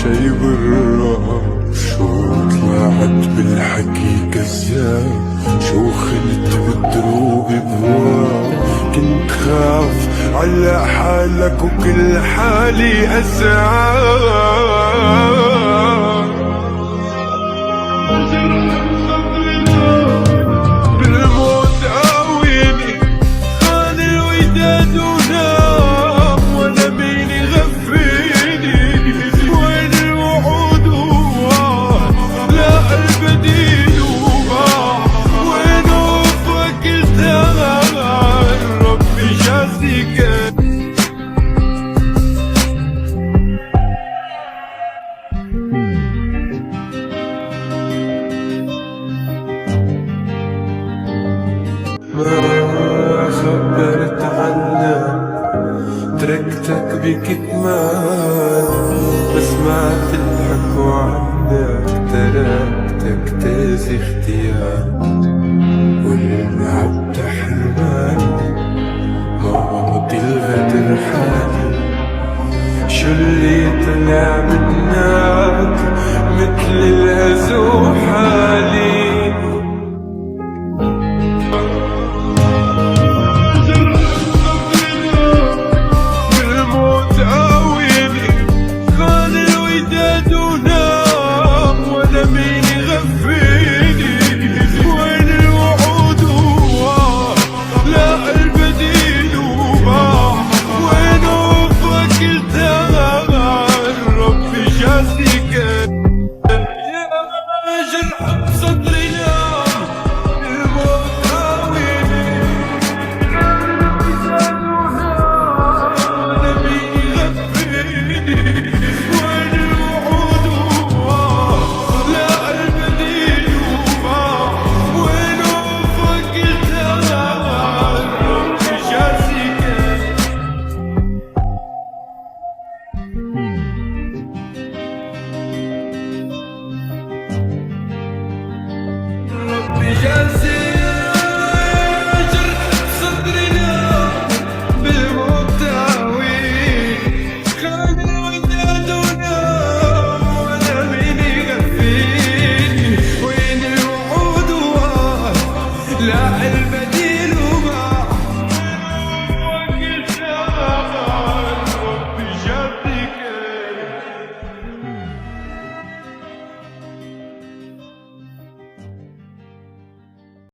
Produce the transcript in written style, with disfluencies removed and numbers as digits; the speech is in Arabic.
شي برا، شو طلعت بالحقيقة ازاي، شو خلت بالدروب بهواك. كنت خاف على حالك وكل حالي أسعى، بالموت قاويني خان الوداد ونام، وانا مين يغفيني وين الوعود لا البديل وين وفاك الزمان ربي جازيك. ما خبرت عنك تركتك بكتمان، بس ما تضحك وعنك تركتك تازي اختيار، والعبد حرماني ماضي الغدر حالي. شو اللي طلع منك مثل الهزوحة